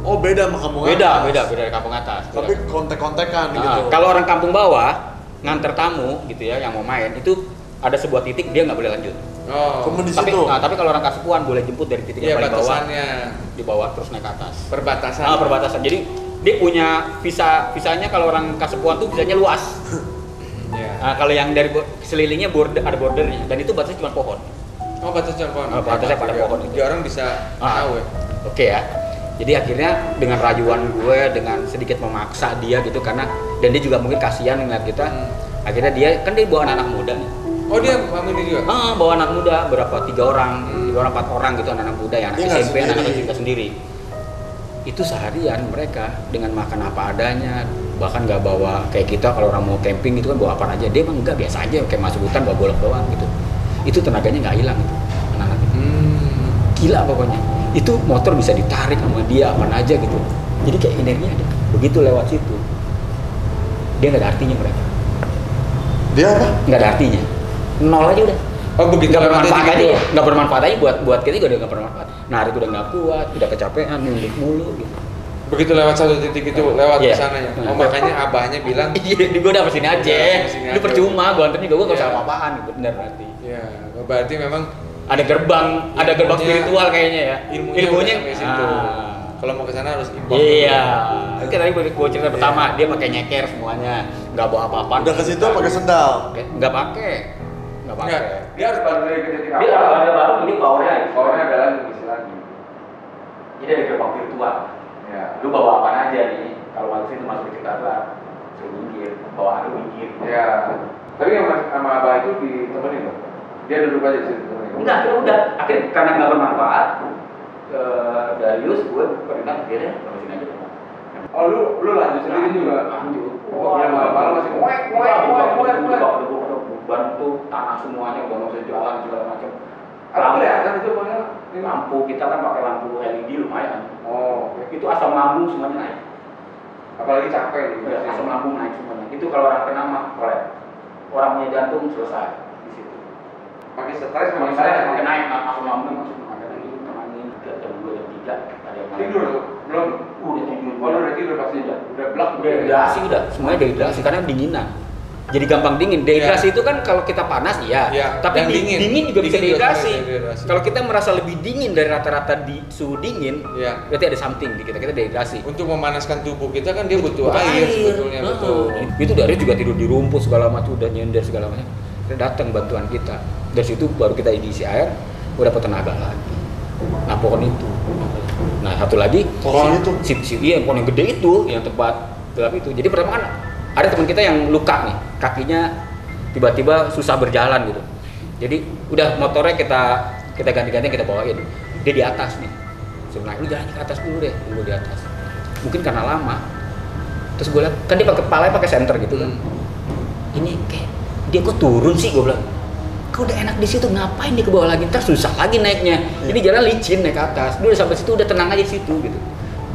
[SPEAKER 1] Oh beda sama kampung
[SPEAKER 3] Beda
[SPEAKER 1] atas.
[SPEAKER 3] dari kampung atas.
[SPEAKER 1] Tapi kontek-kontekan
[SPEAKER 3] Nah,
[SPEAKER 1] gitu.
[SPEAKER 3] kalau orang kampung bawah nganter tamu gitu ya yang mau main itu ada sebuah titik dia nggak boleh lanjut.
[SPEAKER 2] Oh.
[SPEAKER 1] Cuma di
[SPEAKER 3] Tapi,
[SPEAKER 1] situ.
[SPEAKER 3] tapi kalau orang Kasepuan boleh jemput dari titik
[SPEAKER 2] Iya,
[SPEAKER 3] yang paling bawah,
[SPEAKER 2] batasannya.
[SPEAKER 3] di bawah terus naik ke atas.
[SPEAKER 2] Perbatasan.
[SPEAKER 3] Perbatasan. Jadi dia punya visanya kalau orang Kasepuan tuh visanya luas.
[SPEAKER 2] Iya.
[SPEAKER 3] Nah, kalau yang dari sekelilingnya ada bordernya dan itu batasnya cuma pohon.
[SPEAKER 2] Oh, batasnya pohon.
[SPEAKER 3] Oh, batasnya pada pohon itu.
[SPEAKER 2] Jadi orang bisa tahu ya.
[SPEAKER 3] Oke ya. Jadi akhirnya dengan rayuan gue, dengan sedikit memaksa dia gitu karena dan dia juga mungkin kasihan ngeliat kita. Akhirnya dia bawa anak-anak muda nih.
[SPEAKER 2] Oh, dia pamit juga.
[SPEAKER 3] Bawa anak muda berapa 3 orang, 4 orang gitu anak-anak muda yang
[SPEAKER 1] Dia
[SPEAKER 3] anak
[SPEAKER 1] nggak
[SPEAKER 3] SMP, anak
[SPEAKER 1] sendiri.
[SPEAKER 3] juga sendiri. Itu seharian mereka dengan makan apa adanya, bahkan nggak bawa kayak kita kalau orang mau camping gitu kan bawa apa aja. Dia emang enggak, biasa aja kayak masuk hutan bawa golok doang gitu. Itu tenaganya nggak hilang itu anak-anak itu. Gila pokoknya. Itu motor bisa ditarik sama dia apa aja gitu. Jadi kayak energinya ada. Begitu lewat situ, dia nggak ada artinya mereka.
[SPEAKER 1] Dia apa?
[SPEAKER 3] Nggak ada artinya. Nol aja udah.
[SPEAKER 2] Oh, begitu
[SPEAKER 3] Nggak
[SPEAKER 2] lewat
[SPEAKER 3] bermanfaat
[SPEAKER 2] titik
[SPEAKER 3] aja
[SPEAKER 2] itu.
[SPEAKER 3] ya. Nggak bermanfaat aja buat kita juga udah nggak bermanfaat. Narik udah nggak kuat, udah kecapean, nunduk mulu gitu.
[SPEAKER 2] Begitu lewat satu titik itu, lewat
[SPEAKER 3] Iya.
[SPEAKER 2] ke sana ya. Oh, makanya abahnya bilang,
[SPEAKER 3] Iya, gue udah kesini aja.
[SPEAKER 2] Udah kesini
[SPEAKER 3] Lu
[SPEAKER 2] aja.
[SPEAKER 3] percuma, gue anterin juga gue nggak usah
[SPEAKER 2] Iya.
[SPEAKER 3] apa-apaan gitu. Bener berarti.
[SPEAKER 2] ya, berarti memang
[SPEAKER 3] Ada gerbang
[SPEAKER 2] Ilmunya-
[SPEAKER 3] spiritual kayaknya ya.
[SPEAKER 2] ilmunya udah sampai situ.
[SPEAKER 3] Ah.
[SPEAKER 2] Kalau mau ke sana harus impor.
[SPEAKER 3] Iya. Oke, tadi gue cerita pertama, dia pakai nyeker semuanya, nggak bawa apa-apa.
[SPEAKER 1] Udah ke situ pakai sendal.
[SPEAKER 3] Nggak pakai. Nggak pakai.
[SPEAKER 2] Enggak, dia harus balik dari ke titik
[SPEAKER 3] Dia
[SPEAKER 2] awal.
[SPEAKER 3] ada baru ini powernya.
[SPEAKER 2] Powernya ada lagi, isi lagi.
[SPEAKER 3] Jadi ada gerbang virtual.
[SPEAKER 2] Ya.
[SPEAKER 3] Lu bawa apa aja nih? Kalau masuk situ masuk ke Cipta Gelar, suruh minggir, bawa adu minggir.
[SPEAKER 2] Ya. Tapi yang sama abah itu ditemenin loh. Dia duduk aja di situ temenin.
[SPEAKER 3] Enggak, akhirnya udah. Akhirnya karena nggak bermanfaat, ke Darius, gue pernah akhirnya terusin aja.
[SPEAKER 2] Oh lu lanjut sendiri juga?
[SPEAKER 3] Lanjut.
[SPEAKER 2] Oh yang malam-malam masih
[SPEAKER 3] beban tuh tanah semuanya udah nggak bisa jalan segala macam.
[SPEAKER 2] Lampu ya kan itu pokoknya
[SPEAKER 3] lampu kita kan pakai lampu LED lumayan.
[SPEAKER 2] Oh
[SPEAKER 3] Itu asam lambung semuanya naik.
[SPEAKER 2] apalagi capek gitu.
[SPEAKER 3] Asam lambung naik semuanya. Itu kalau orang kena mah orang punya jantung selesai di situ.
[SPEAKER 2] Pakai stres
[SPEAKER 3] Makin naik asam lambung masuk makanya itu tenangin jam 2 jam 3 ada yang
[SPEAKER 2] tidur belum
[SPEAKER 3] udah tidur.
[SPEAKER 2] Oh udah tidur pasti udah blok
[SPEAKER 3] Dehidrasi udah, semuanya dehidrasi karena dinginan. Jadi gampang dingin. Dehidrasi itu kan kalau kita panas iya, tapi dingin juga bisa dehidrasi. Kalau kita merasa lebih dingin dari rata-rata di suhu dingin, berarti ada something di kita dehidrasi.
[SPEAKER 2] Untuk memanaskan tubuh kita kan dia butuh air sebetulnya betul.
[SPEAKER 3] Itu dari juga tidur di rumput segala macam, udah nyender segala macam. Kita datang bantuan kita. Dari situ baru kita diisi air, udah dapat tenaga lagi. Nah pohon itu. Nah satu lagi
[SPEAKER 1] pohon itu.
[SPEAKER 3] Iya pohon yang gede itu, yang tempat gelap itu. Jadi pertama kan ada teman kita yang luka nih, kakinya tiba-tiba susah berjalan gitu. Jadi udah motornya kita ganti-ganti kita bawain. Dia di atas nih. Suruh naik, lu jalan ke atas dulu deh, dulu di atas. Mungkin karena lama. Terus gue lihat kan dia pakai kepalanya pakai senter gitu kan. Ini kayak dia kok turun sih, gue bilang. Kok udah enak di situ, ngapain dia ke bawah lagi? Ntar susah lagi naiknya. Ini jalan licin naik ke atas. Dia udah sampai situ udah tenang aja di situ gitu.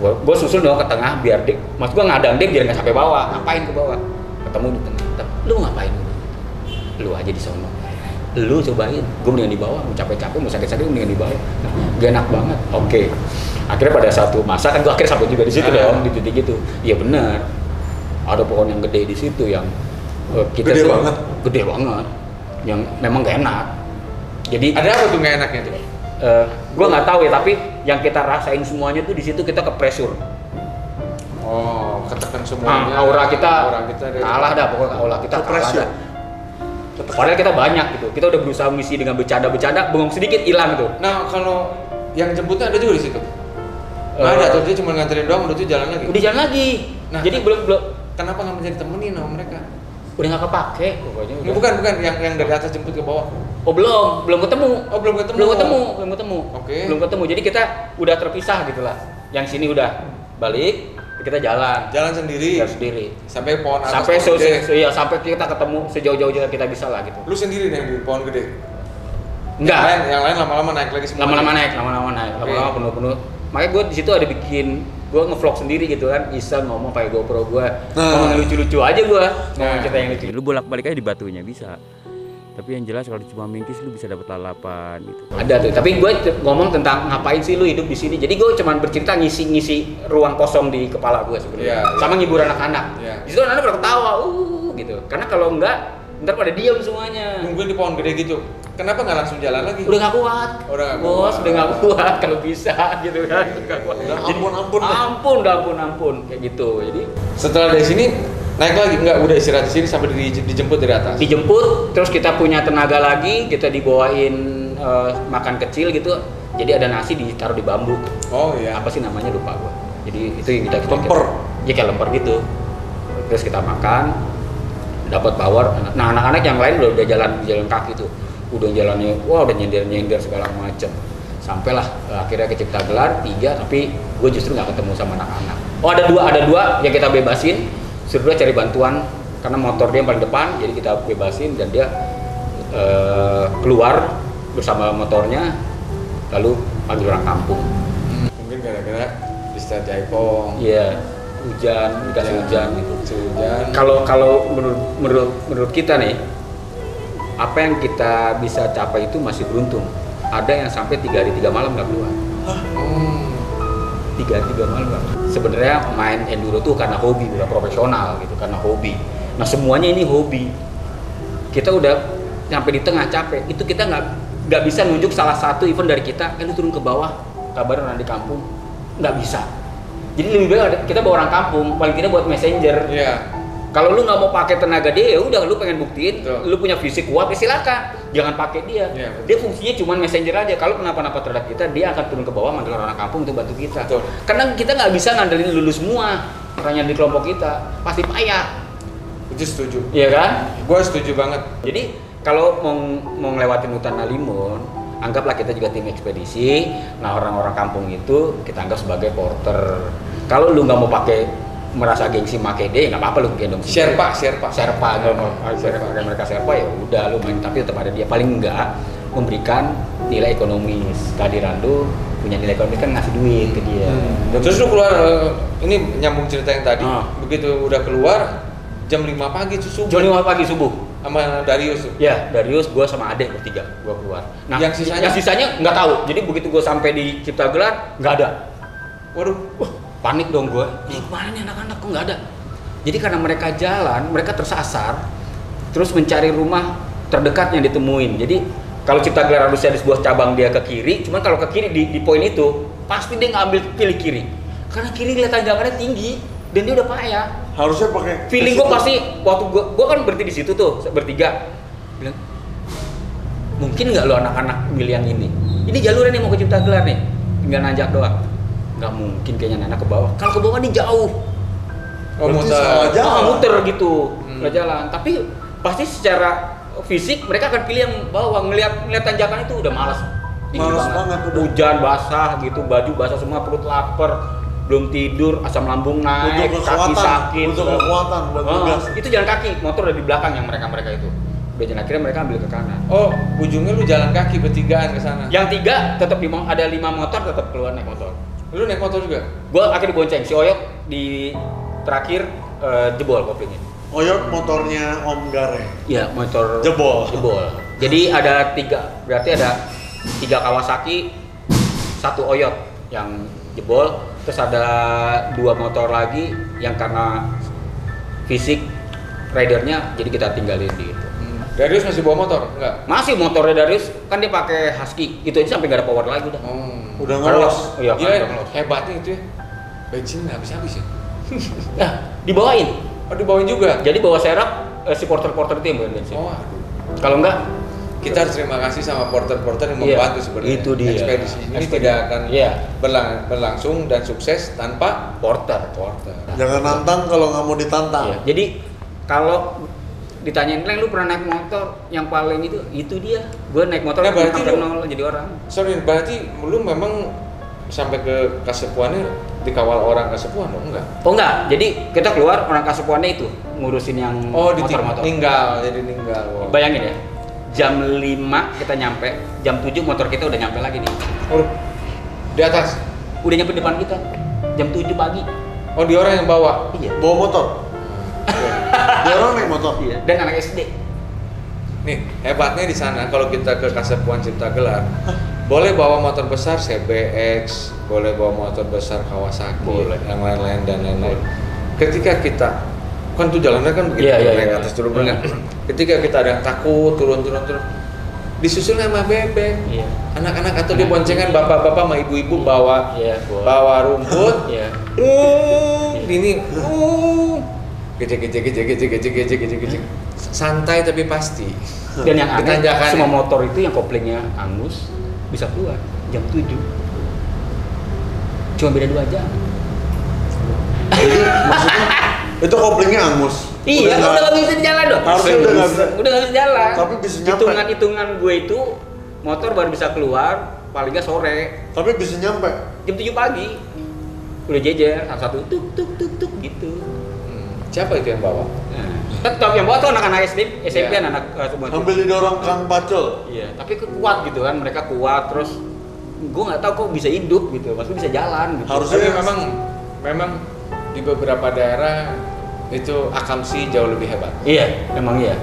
[SPEAKER 3] Gue susul dong ke tengah biar dia, maksud gue ngadang dia biar nggak sampai bawah. Ngapain ke bawah? Ketemu di tengah. Lu ngapain? Lu aja di sono. Lu cobain. Gue mendingan di bawah. Mau capek-capek, mau sakit-sakit mendingan di bawah. Gak enak banget. Oke. Akhirnya pada satu masa kan gue akhirnya sampai juga di situ dong di titik itu. Iya benar. Ada pohon yang gede di situ yang kita gede banget. Yang memang gak enak. Jadi
[SPEAKER 2] ada apa tuh gak enaknya tuh?
[SPEAKER 3] Gue nggak tahu ya, tapi yang kita rasain semuanya tuh di situ kita ke pressure.
[SPEAKER 2] Oh, ketekan semuanya.
[SPEAKER 3] Aura kita
[SPEAKER 2] dari
[SPEAKER 3] kalah dah, pokoknya aura kita kalah dah. Padahal kita banyak gitu. Kita udah berusaha ngisi dengan bercanda, bengong sedikit hilang gitu.
[SPEAKER 2] Nah, kalau yang jemputnya ada juga di situ. Nggak ada, atau dia cuma nganterin doang, udah tuh jalan lagi.
[SPEAKER 3] Udah jalan lagi. Nah, jadi belum.
[SPEAKER 2] Kenapa nggak menjadi temenin sama mereka?
[SPEAKER 3] Udah nggak kepake pokoknya.
[SPEAKER 2] Bukan yang dari atas jemput ke bawah.
[SPEAKER 3] Oh belum ketemu.
[SPEAKER 2] Oh belum ketemu.
[SPEAKER 3] Oke. Belum ketemu. Jadi kita udah terpisah gitulah. Yang sini udah balik, kita jalan.
[SPEAKER 2] Jalan sendiri. Sampai pohon atas.
[SPEAKER 3] Sampai kita ketemu sejauh-jauhnya kita bisa lah gitu.
[SPEAKER 2] Lu sendiri nih di pohon gede?
[SPEAKER 3] Enggak.
[SPEAKER 2] Yang lain lama-lama naik lagi semua.
[SPEAKER 3] Lama-lama naik. Lama-lama penuh. Makanya gue di situ ada bikin gue ngevlog sendiri gitu kan, iseng ngomong pakai GoPro gue, ngomong lucu-lucu aja gue, ngomong cerita yang lucu. Lu bolak-balik aja di batunya bisa. Tapi yang jelas kalau cuma mingkis lu bisa dapat lalapan gitu. Ada tuh, tapi gue ngomong tentang ngapain sih lu hidup di sini. Jadi gue cuma bercerita ngisi ruang kosong di kepala gue sebenarnya. Sama ngibur anak-anak. Di situ anak-anak pada ketawa, gitu. Karena kalau enggak, ntar pada diam semuanya.
[SPEAKER 2] Nungguin di pohon gede gitu. Kenapa nggak langsung jalan lagi?
[SPEAKER 3] Udah nggak kuat. Bos, udah nggak kuat kalau bisa gitu kan. Ampun kayak gitu. Jadi
[SPEAKER 2] setelah dari sini naik lagi nggak, udah istirahat di sini sampai dijemput dari atas.
[SPEAKER 3] Dijemput, terus kita punya tenaga lagi, kita dibawain makan kecil gitu. Jadi ada nasi ditaruh di bambu.
[SPEAKER 2] Oh iya.
[SPEAKER 3] Apa sih namanya lupa gua. Jadi itu yang kita
[SPEAKER 1] lemper.
[SPEAKER 3] Ya kayak lemper gitu. Terus kita makan, dapat power. Nah anak-anak yang lain udah jalan kaki tuh. Udah jalannya, udah nyender segala macam. Sampailah akhirnya ke Cipta Gelar 3, tapi gue justru nggak ketemu sama anak-anak. Oh ada dua yang kita bebasin, suruh dia cari bantuan karena motor dia yang paling depan, jadi kita bebasin dan dia keluar bersama motornya, lalu panggil orang kampung.
[SPEAKER 2] Mungkin gara-gara di Stad Jaipong.
[SPEAKER 3] Iya, dikasih hujan gitu.
[SPEAKER 2] Hujan.
[SPEAKER 3] Kalau menurut kita nih, apa yang kita bisa capai itu masih beruntung. Ada yang sampai 3 hari 3 malam nggak keluar. 3 hari 3 malam nggak. Sebenarnya main enduro tuh karena hobi, udah profesional gitu, karena hobi. Nah semuanya ini hobi. Kita udah sampai di tengah capek, itu kita nggak bisa nunjuk salah satu event dari kita. Lu turun ke bawah, kabarin orang di kampung, nggak bisa. Jadi lebih baik kita bawa orang kampung, paling tidak buat messenger.
[SPEAKER 2] Iya.
[SPEAKER 3] Kalau lu nggak mau pakai tenaga dia, ya udah lu pengen buktiin, lu punya fisik kuat, ya silakan, jangan pakai dia.
[SPEAKER 2] Ya,
[SPEAKER 3] dia fungsinya cuma messenger aja. Kalau kenapa-napa terhadap kita, dia akan turun ke bawah manggil orang kampung untuk bantu kita.
[SPEAKER 2] Betul.
[SPEAKER 3] Karena kita nggak bisa ngandelin lulus semua orang yang di kelompok kita, pasti payah.
[SPEAKER 2] Itu setuju.
[SPEAKER 3] Iya kan?
[SPEAKER 2] Gue setuju banget.
[SPEAKER 3] Jadi kalau mau ngelewatin hutan Nalimun, anggaplah kita juga tim ekspedisi. Nah orang-orang kampung itu kita anggap sebagai porter. Kalau lu nggak mau merasa gengsi make dia, nggak apa-apa lu gendong
[SPEAKER 2] Sherpa
[SPEAKER 3] nggak mau mereka Sherpa ya udah lu main, tapi tetap ada dia, paling enggak memberikan nilai ekonomis. Kehadiran lu punya nilai ekonomis kan ngasih duit ke dia.
[SPEAKER 2] Terus lu keluar, ini nyambung cerita yang tadi, begitu udah keluar jam 5 pagi subuh.
[SPEAKER 3] Jam 5 pagi subuh
[SPEAKER 2] sama Darius tuh.
[SPEAKER 3] Ya, Darius, gua sama adek bertiga gua keluar. Nah, yang sisanya nggak tahu. Jadi begitu gua sampai di Ciptagelar nggak ada.
[SPEAKER 2] Waduh,
[SPEAKER 3] panik dong gue. Ini kemana nih anak-anak, kok nggak ada? Jadi karena mereka jalan, mereka tersasar, terus mencari rumah terdekat yang ditemuin. Jadi kalau Ciptagelar harusnya ada sebuah cabang dia ke kiri, cuman kalau ke kiri di poin itu pasti dia ngambil pilih kiri. Karena kiri lihat tanjakannya tinggi dan dia udah payah.
[SPEAKER 1] Harusnya pakai.
[SPEAKER 3] Feeling gue pasti waktu gue kan berhenti di situ tuh bertiga, bilang mungkin nggak lo anak-anak milih yang ini? Ini jalurnya nih mau ke Ciptagelar nih, tinggal nanjak doang. Nggak mungkin kayaknya anak ke bawah. Kalau ke bawah nih jauh. Muter gitu, nggak jalan. Tapi pasti secara fisik mereka akan pilih yang bawah. Ngelihat tanjakan itu udah malas banget. Hujan basah gitu, baju basah semua, perut lapar, belum tidur, asam lambung naik, kaki sakit.
[SPEAKER 1] Butuh kekuatan buat tugas.
[SPEAKER 3] Itu jalan kaki, motor udah di belakang yang mereka itu. Dan akhirnya mereka ambil ke kanan.
[SPEAKER 2] Oh, ujungnya lu jalan kaki bertigaan ke sana.
[SPEAKER 3] Yang 3 tetap ada 5 motor tetap keluar naik motor.
[SPEAKER 2] Lu naik motor juga?
[SPEAKER 3] Gua akhirnya dibonceng, si Oyok di terakhir jebol koplingnya.
[SPEAKER 1] Oyok motornya Om Gare.
[SPEAKER 3] Iya, motor
[SPEAKER 1] jebol.
[SPEAKER 3] Jadi ada 3, berarti ada 3 Kawasaki, 1 Oyok yang jebol, terus ada 2 motor lagi yang karena fisik ridernya jadi kita tinggalin di itu.
[SPEAKER 2] Darius masih bawa motor? Enggak?
[SPEAKER 3] Masih motornya Darius, kan dia pakai Husky. Itu aja sampai nggak ada power lagi udah.
[SPEAKER 1] Udah ngelos.
[SPEAKER 3] Iya,
[SPEAKER 2] hebatnya itu ya. Bensin nggak habis-habis ya?
[SPEAKER 3] Nah, dibawain.
[SPEAKER 2] Oh, dibawain juga?
[SPEAKER 3] Jadi bawa serap, si porter-porter itu yang bawain bensin.
[SPEAKER 2] Oh, aduh.
[SPEAKER 3] Kalau enggak,
[SPEAKER 2] kita harus terima kasih sama porter-porter yang membantu sebenarnya.
[SPEAKER 3] Itu dia.
[SPEAKER 2] Ekspedisi ini tidak akan berlangsung dan sukses tanpa porter.
[SPEAKER 1] Jangan nantang kalau nggak mau ditantang.
[SPEAKER 3] Iya. Jadi kalau ditanyain, "Leng, lu pernah naik motor yang paling itu dia." Gue naik motor
[SPEAKER 2] berarti
[SPEAKER 3] nol jadi orang.
[SPEAKER 2] Sorry, berarti lu memang sampai ke Kasepuannya dikawal orang Kasepuan dong?
[SPEAKER 3] Enggak. Jadi kita keluar, orang Kasepuannya itu ngurusin yang motor-motor.
[SPEAKER 2] Jadi ninggal.
[SPEAKER 3] Wow. Bayangin ya, jam 5 kita nyampe, jam 7 motor kita udah nyampe lagi nih.
[SPEAKER 2] Oh, di atas?
[SPEAKER 3] Udah nyampe depan kita, jam 7 pagi.
[SPEAKER 2] Oh, dia orang yang bawa?
[SPEAKER 3] Iya.
[SPEAKER 1] Bawa motor? Dia orang naik motor?
[SPEAKER 3] Iya, dan anak SD.
[SPEAKER 2] Nih, hebatnya di sana kalau kita ke Kasepuan Ciptagelar, boleh bawa motor besar CBX, boleh bawa motor besar Kawasaki, yang lain-lain dan lain-lain. Ketika kita kan tuh jalannya kan begitu naik atas turun berenang. Ketika kita ada yang takut turun, disusul sama bebek. Iya. Anak-anak atau dia boncengan bapak-bapak sama ibu-ibu bawa rumput.
[SPEAKER 3] Iya.
[SPEAKER 2] Ini gece. Santai tapi pasti.
[SPEAKER 3] Dan yang aneh,
[SPEAKER 2] Ditanjakan
[SPEAKER 3] semua motor itu yang koplingnya angus bisa keluar jam 7. Cuma beda 2 jam.
[SPEAKER 1] Jadi maksudnya itu koplingnya angus.
[SPEAKER 3] Iya, udah nggak bisa jalan dong.
[SPEAKER 1] Harusnya udah nggak bisa
[SPEAKER 3] jalan.
[SPEAKER 1] Tapi bisa nyampe.
[SPEAKER 3] Hitungan gue itu motor baru bisa keluar paling nggak sore.
[SPEAKER 1] Tapi bisa nyampe.
[SPEAKER 3] Jam 7 pagi. Udah jejer, satu tuk gitu.
[SPEAKER 2] Siapa itu yang bawa?
[SPEAKER 3] Tetap yang bawa tuh anak-anak SMP, anak semua.
[SPEAKER 1] Sambil didorong Kang Pacul.
[SPEAKER 3] Iya, tapi kuat gitu kan, mereka kuat terus. Gue nggak tahu kok bisa hidup gitu, maksudnya bisa jalan gitu.
[SPEAKER 2] Harusnya memang di beberapa daerah itu akamsi jauh lebih hebat.
[SPEAKER 3] Iya, memang iya.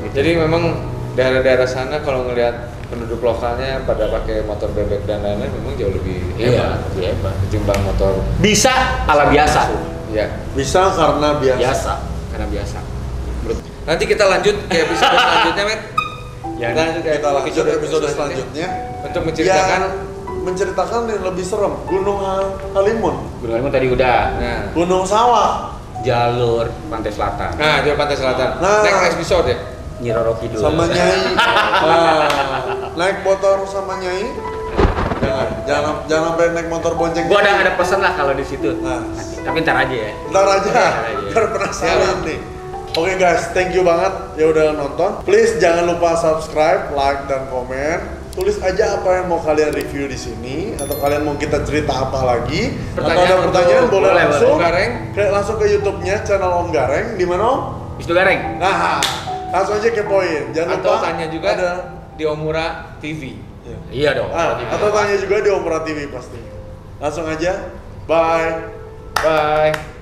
[SPEAKER 2] Gitu. Jadi memang daerah-daerah sana kalau ngelihat penduduk lokalnya pada pakai motor bebek dan lain-lain memang jauh lebih hebat.
[SPEAKER 3] Lebih hebat.
[SPEAKER 2] Ketimbang motor
[SPEAKER 3] bisa ala biasa.
[SPEAKER 2] Iya.
[SPEAKER 1] Bisa karena biasa.
[SPEAKER 3] Karena biasa.
[SPEAKER 2] Nanti kita lanjut ke episode selanjutnya, Met.
[SPEAKER 1] Kita lanjut episode selanjutnya
[SPEAKER 2] untuk
[SPEAKER 1] menceritakan yang lebih serem, Gunung Halimun.
[SPEAKER 3] Gunung Halimun tadi udah.
[SPEAKER 2] Nah.
[SPEAKER 1] Gunung Sawah.
[SPEAKER 3] Jalur pantai selatan.
[SPEAKER 2] Nah, jalur pantai selatan. Next episode ya.
[SPEAKER 3] Nyi Roro Kidul.
[SPEAKER 1] Sama Nyai. Naik motor sama Nyai. Jangan sampai naik motor bonceng.
[SPEAKER 3] Gua ada pesan lah kalau di situ.
[SPEAKER 1] Nah.
[SPEAKER 3] Tapi ntar aja ya.
[SPEAKER 1] Ntar penasaran nih. Oke guys, thank you banget ya udah nonton. Please jangan lupa subscribe, like dan komen. tulis aja apa yang mau kalian review di sini atau kalian mau kita cerita apa lagi atau ada pertanyaan boleh langsung langsung ke YouTube-nya channel Om Gareng di mana Om?
[SPEAKER 3] Wisnu Gareng.
[SPEAKER 1] Nah, langsung aja kepoin. Jangan
[SPEAKER 2] atau
[SPEAKER 1] lupa
[SPEAKER 2] tanya juga
[SPEAKER 1] ada
[SPEAKER 2] di Omura TV.
[SPEAKER 3] Iya dong.
[SPEAKER 1] atau tanya juga di Omura TV pasti. Langsung aja. Bye.
[SPEAKER 2] Bye.